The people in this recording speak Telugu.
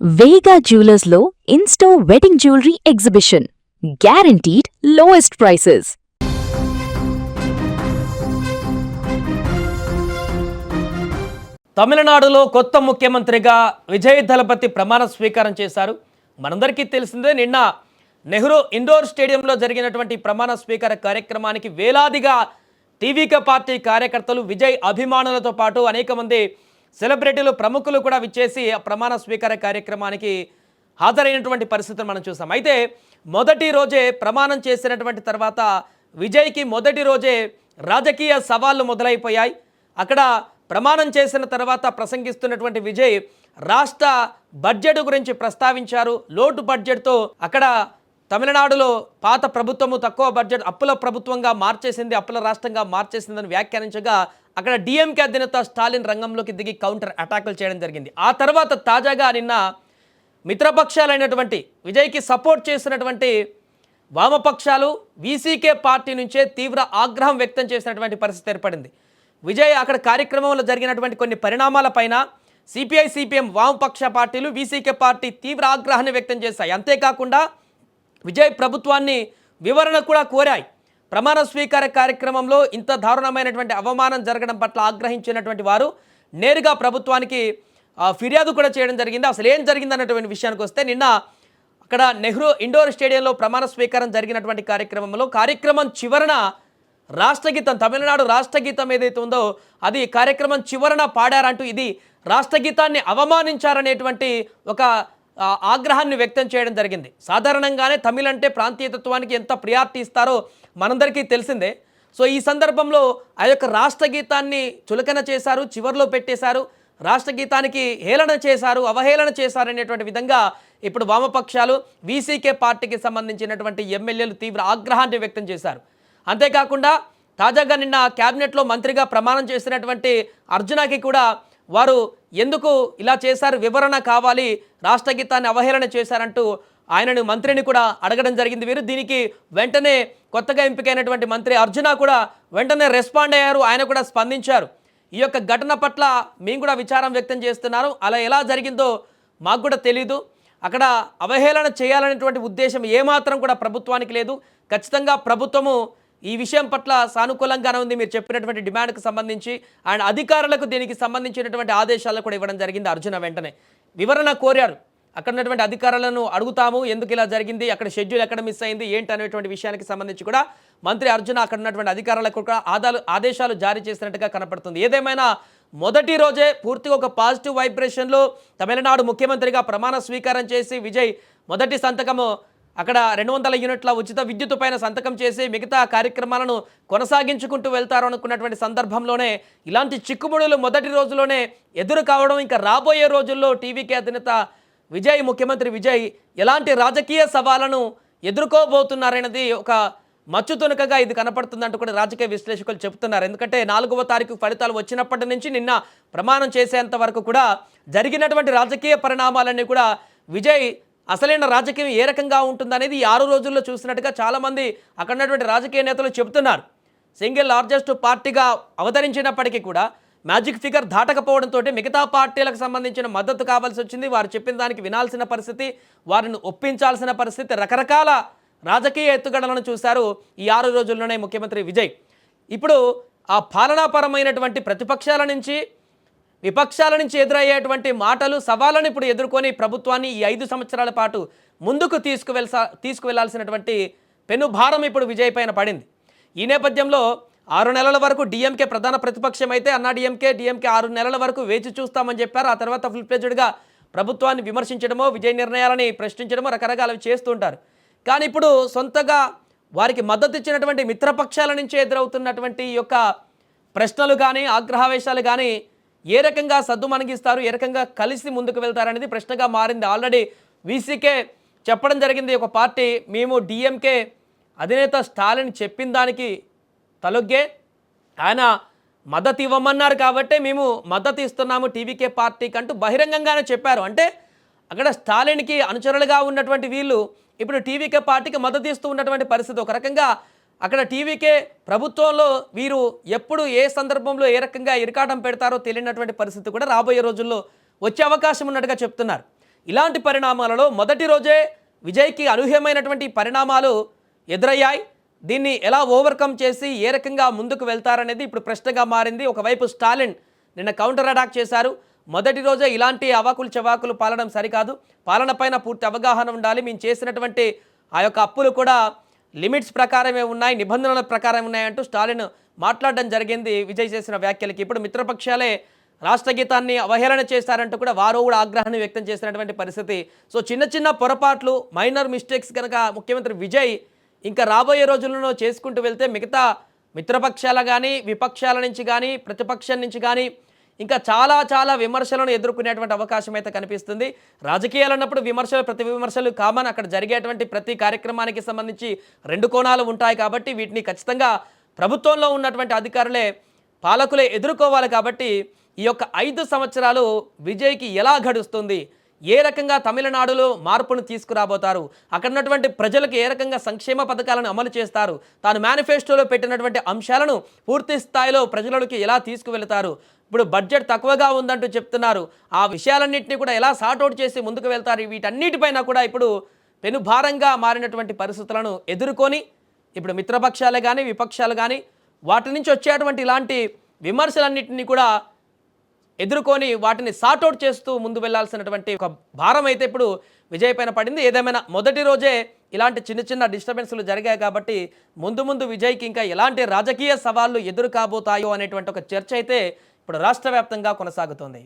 వేగా జ్యువెలర్స్లో in store wedding jewellery exhibition. Guaranteed lowest prices. తమిళనాడులో కొత్త ముఖ్యమంత్రిగా విజయ్ దళపతి ప్రమాణ స్వీకారం చేశారు. మనందరికీ తెలిసిందే, నిన్న నెహ్రూ ఇండోర్ స్టేడియంలో జరిగినటువంటి ప్రమాణ స్వీకార కార్యక్రమానికి వేలాదిగా టీవీకే పార్టీ కార్యకర్తలు, విజయ్ అభిమానులతో పాటు అనేక మంది సెలబ్రిటీలు, ప్రముఖులు కూడా విచ్చేసి ఆ ప్రమాణ స్వీకార కార్యక్రమానికి హాజరైనటువంటి పరిస్థితిని మనం చూసాం. అయితే మొదటి రోజే ప్రమాణం చేసినటువంటి తర్వాత విజయ్కి మొదటి రోజే రాజకీయ సవాళ్లు మొదలైపోయాయి. అక్కడ ప్రమాణం చేసిన తర్వాత ప్రసంగిస్తున్నటువంటి విజయ్ రాష్ట్ర బడ్జెట్ గురించి ప్రస్తావించారు. లోటు బడ్జెట్తో అక్కడ తమిళనాడులో పాత ప్రభుత్వము తక్కువ బడ్జెట్ అప్పుల ప్రభుత్వంగా మార్చేసింది, అప్పుల రాష్ట్రంగా మార్చేసిందని వ్యాఖ్యానించగా అక్కడ డిఎంకే అధినేత స్టాలిన్ రంగంలోకి దిగి కౌంటర్ అటాకులు చేయడం జరిగింది. ఆ తర్వాత తాజాగా నిన్న మిత్రపక్షాలైనటువంటి విజయ్కి సపోర్ట్ చేసినటువంటి వామపక్షాలు వీసీకే పార్టీ నుంచే తీవ్ర ఆగ్రహం వ్యక్తం చేసినటువంటి పరిస్థితి ఏర్పడింది. విజయ్ అక్కడ కార్యక్రమంలో జరిగినటువంటి కొన్ని పరిణామాలపైన సిపిఐ, సిపిఎం వామపక్ష పార్టీలు, వీసీకే పార్టీ తీవ్ర ఆగ్రహాన్ని వ్యక్తం చేశాయి. అంతేకాకుండా విజయ్ ప్రభుత్వాన్ని వివరణ కూడా కోరాయి. ప్రమాణ స్వీకార కార్యక్రమంలో ఇంత దారుణమైనటువంటి అవమానం జరగడం పట్ల ఆగ్రహించినటువంటి వారు నేరుగా ప్రభుత్వానికి ఫిర్యాదు కూడా చేయడం జరిగింది. అసలు ఏం జరిగింది అన్నటువంటి విషయానికి వస్తే, నిన్న అక్కడ నెహ్రూ ఇండోర్ స్టేడియంలో ప్రమాణ స్వీకారం జరిగినటువంటి కార్యక్రమం చివరన రాష్ట్రగీతం, తమిళనాడు రాష్ట్రగీతం ఏదైతే ఉందో అది కార్యక్రమం చివరన పాడారంటూ ఇది రాష్ట్రగీతాన్ని అవమానించారనేటువంటి ఒక ఆగ్రహాన్ని వ్యక్తం చేయడం జరిగింది. సాధారణంగానే తమిళ్ అంటే ప్రాంతీయతత్వానికి ఎంత ప్రియారిటీ ఇస్తారో మనందరికీ తెలిసిందే. సో ఈ సందర్భంలో ఆ యొక్క రాష్ట్రగీతాన్ని చులకన చేశారు, చివరిలో పెట్టేశారు, రాష్ట్రగీతానికి హేళన చేశారు, అవహేళన చేశారు అనేటువంటి విధంగా ఇప్పుడు వామపక్షాలు, వీసీకే పార్టీకి సంబంధించినటువంటి ఎమ్మెల్యేలు తీవ్ర ఆగ్రహాన్ని వ్యక్తం చేశారు. అంతేకాకుండా తాజాగా నిన్న క్యాబినెట్లో మంత్రిగా ప్రమాణం చేసినటువంటి అర్జునకి కూడా వారు ఎందుకు ఇలా చేశారు, వివరణ కావాలి, రాష్ట్రగీతాన్ని అవహేళన చేశారంటూ ఆయనను, మంత్రిని కూడా అడగడం జరిగింది. వీరు దీనికి వెంటనే కొత్తగా ఎంపికైనటువంటి మంత్రి అర్జున కూడా వెంటనే రెస్పాండ్ అయ్యారు. ఆయన కూడా స్పందించారు. ఈ యొక్క ఘటన పట్ల మేము కూడా విచారం వ్యక్తం చేస్తున్నారు, అలా ఎలా జరిగిందో మాకు కూడా తెలీదు, అక్కడ అవహేళన చేయాలనేటువంటి ఉద్దేశం ఏమాత్రం కూడా ప్రభుత్వానికి లేదు. ఖచ్చితంగా ప్రభుత్వము ఈ విషయం పట్ల సానుకూలంగానే ఉంది, మీరు చెప్పినటువంటి డిమాండ్కి సంబంధించి అండ్ అధికారులకు దీనికి సంబంధించినటువంటి ఆదేశాలను కూడా ఇవ్వడం జరిగింది. అర్జున వెంటనే వివరణ కోరారు. అక్కడ ఉన్నటువంటి అధికారులను అడుగుతాము, ఎందుకు ఇలా జరిగింది, అక్కడ షెడ్యూల్ ఎక్కడ మిస్ అయింది ఏంటి అనేటువంటి విషయానికి సంబంధించి కూడా మంత్రి అర్జున అక్కడ ఉన్నటువంటి అధికారులకు కూడా ఆదేశాలు జారీ చేసినట్టుగా కనపడుతుంది. ఏదేమైనా మొదటి రోజే పూర్తిగా ఒక పాజిటివ్ వైబ్రేషన్లో తమిళనాడు ముఖ్యమంత్రిగా ప్రమాణ స్వీకారం చేసి విజయ్ మొదటి సంతకము అక్కడ 200 యూనిట్ల ఉచిత విద్యుత్ పైన సంతకం చేసి మిగతా కార్యక్రమాలను కొనసాగించుకుంటూ వెళ్తారు అనుకున్నటువంటి సందర్భంలోనే ఇలాంటి చిక్కుముడులు మొదటి రోజులోనే ఎదురు కావడం, ఇంకా రాబోయే రోజుల్లో టీవీకే అధినేత విజయ్, ముఖ్యమంత్రి విజయ్ ఎలాంటి రాజకీయ సవాళ్లను ఎదుర్కోబోతున్నారనేది ఒక మచ్చుతునకగా ఇది కనపడుతుందంటూ కూడా రాజకీయ విశ్లేషకులు చెబుతున్నారు. ఎందుకంటే 4వ తారీఖు ఫలితాలు వచ్చినప్పటి నుంచి నిన్న ప్రమాణం చేసేంత వరకు కూడా జరిగినటువంటి రాజకీయ పరిణామాలన్నీ కూడా విజయ్ అసలైన రాజకీయం ఏ రకంగా ఉంటుందనేది ఈ 6 రోజుల్లో చూసినట్టుగా చాలామంది అక్కడ ఉన్నటువంటి రాజకీయ నేతలు చెబుతున్నారు. సింగిల్ లార్జెస్ట్ పార్టీగా అవతరించినప్పటికీ కూడా మ్యాజిక్ ఫిగర్ దాటకపోవడంతో మిగతా పార్టీలకు సంబంధించిన మద్దతు కావాల్సి వచ్చింది. వారు చెప్పిన దానికి వినాల్సిన పరిస్థితి, వారిని ఒప్పించాల్సిన పరిస్థితి, రకరకాల రాజకీయ ఎత్తుగడలను చూశారు ఈ 6 రోజుల్లోనే ముఖ్యమంత్రి విజయ్. ఇప్పుడు ఆ పాలనాపరమైనటువంటి ప్రతిపక్షాల నుంచి, విపక్షాల నుంచి ఎదురయ్యేటువంటి మాటలు, సవాళ్ళను ఇప్పుడు ఎదుర్కొని ప్రభుత్వాన్ని ఈ 5 సంవత్సరాల పాటు ముందుకు తీసుకువెళ్లాల్సినటువంటి పెనుభారం ఇప్పుడు విజయ్ పైన పడింది. ఈ నేపథ్యంలో 6 నెలల వరకు డిఎంకే ప్రధాన ప్రతిపక్షం అయితే డిఎంకే 6 నెలల వరకు వేచి చూస్తామని చెప్పారు. ఆ తర్వాత ఫుల్ ప్లెజ్డ్గా ప్రభుత్వాన్ని విమర్శించడమో, విజయ్ నిర్ణయాలని ప్రశ్నించడమో రకరకాలవి చేస్తుంటారు. కానీ ఇప్పుడు సొంతగా వారికి మద్దతు ఇచ్చినటువంటి మిత్రపక్షాల నుంచి ఎదురవుతున్నటువంటి ఈ యొక్క ప్రశ్నలు కానీ, ఆగ్రహావేశాలు కానీ ఏ రకంగా సద్దుమణిగిస్తారు, ఏ రకంగా కలిసి ముందుకు వెళ్తారనేది ప్రశ్నగా మారింది. ఆల్రెడీ వీసీకే చెప్పడం జరిగింది, ఒక పార్టీ మేము డిఎంకే అధినేత స్టాలిన్ చెప్పిన దానికి తలొగ్గే ఆయన మద్దతు ఇవ్వమన్నారు కాబట్టి మేము మద్దతు ఇస్తున్నాము టీవీకే పార్టీకి అంటూ బహిరంగంగానే చెప్పారు. అంటే అక్కడ స్టాలిన్కి అనుచరులుగా ఉన్నటువంటి వీళ్ళు ఇప్పుడు టీవీకే పార్టీకి మద్దతు ఇస్తూ ఉన్నటువంటి పరిస్థితి. ఒక రకంగా అక్కడ టీవీకే ప్రభుత్వంలో వీరు ఎప్పుడు ఏ సందర్భంలో ఏ రకంగా ఇరకాటం పెడతారో తెలియనటువంటి పరిస్థితి కూడా రాబోయే రోజుల్లో వచ్చే అవకాశం ఉన్నట్టుగా చెప్తున్నారు. ఇలాంటి పరిణామాలలో మొదటి రోజే విజయ్కి అనూహ్యమైనటువంటి పరిణామాలు ఎదురయ్యాయి. దీన్ని ఎలా ఓవర్కమ్ చేసి ఏ రకంగా ముందుకు వెళ్తారనేది ఇప్పుడు ప్రశ్నగా మారింది. ఒకవైపు స్టాలిన్ నిన్న కౌంటర్ అటాక్ చేశారు. మొదటి రోజే ఇలాంటి అవాకులు చవాకులు పాలడం సరికాదు, పాలన పైన పూర్తి అవగాహన ఉండాలి, మేము చేసినటువంటి ఆ యొక్క అప్పులు కూడా లిమిట్స్ ప్రకారమే ఉన్నాయి, నిబంధనల ప్రకారం ఉన్నాయంటూ స్టాలిన్ మాట్లాడడం జరిగింది విజయ్ చేసిన వ్యాఖ్యలకి. ఇప్పుడు మిత్రపక్షాలే రాష్ట్ర గీతాన్ని అవహేళన చేశారంటూ కూడా వారు కూడా ఆగ్రహాన్ని వ్యక్తం చేసినటువంటి పరిస్థితి. సో చిన్న చిన్న పొరపాట్లు, మైనర్ మిస్టేక్స్ కనుక ముఖ్యమంత్రి విజయ్ ఇంకా రాబోయే రోజుల్లో చేసుకుంటూ వెళ్తే మిగతా మిత్రపక్షాల కానీ, విపక్షాల నుంచి కానీ, ప్రతిపక్షం నుంచి కానీ ఇంకా చాలా చాలా విమర్శలను ఎదుర్కొనేటువంటి అవకాశం అయితే కనిపిస్తుంది. రాజకీయాలు అన్నప్పుడు విమర్శలు, ప్రతి విమర్శలు కామన్. అక్కడ జరిగేటువంటి ప్రతి కార్యక్రమానికి సంబంధించి రెండు కోణాలు ఉంటాయి కాబట్టి వీటిని ఖచ్చితంగా ప్రభుత్వంలో ఉన్నటువంటి అధికారులే, పాలకులే ఎదుర్కోవాలి. కాబట్టి ఈ యొక్క 5 సంవత్సరాలు విజయ్కి ఎలా గడుస్తుంది, ఏ రకంగా తమిళనాడులో మార్పును తీసుకురాబోతారు, అక్కడ ఉన్నటువంటి ప్రజలకు ఏ రకంగా సంక్షేమ పథకాలను అమలు చేస్తారు, తాను మేనిఫెస్టోలో పెట్టినటువంటి అంశాలను పూర్తి స్థాయిలో ప్రజలకి ఎలా తీసుకువెళ్తారు, ఇప్పుడు బడ్జెట్ తక్కువగా ఉందంటూ చెప్తున్నారు, ఆ విషయాలన్నింటినీ కూడా ఎలా సార్ట్అవుట్ చేసి ముందుకు వెళ్తారు, వీటన్నిటిపైన కూడా ఇప్పుడు పెనుభారంగా మారినటువంటి పరిస్థితులను ఎదుర్కొని ఇప్పుడు మిత్రపక్షాలే కానీ, విపక్షాలు కానీ వాటి నుంచి వచ్చేటువంటి ఇలాంటి విమర్శలన్నింటినీ కూడా ఎదుర్కొని వాటిని సార్ట్అవుట్ చేస్తూ ముందు వెళ్లాల్సినటువంటి ఒక భారం అయితే ఇప్పుడు విజయ్ పైన పడింది. ఏదేమైనా మొదటి రోజే ఇలాంటి చిన్న చిన్న డిస్టర్బెన్స్లు జరిగాయి కాబట్టి ముందు ముందు విజయ్కి ఇంకా ఎలాంటి రాజకీయ సవాళ్లు ఎదురు కాబోతాయో అనేటువంటి ఒక చర్చ అయితే ఇప్పుడు రాష్ట్ర వ్యాప్తంగా కొనసాగుతోంది.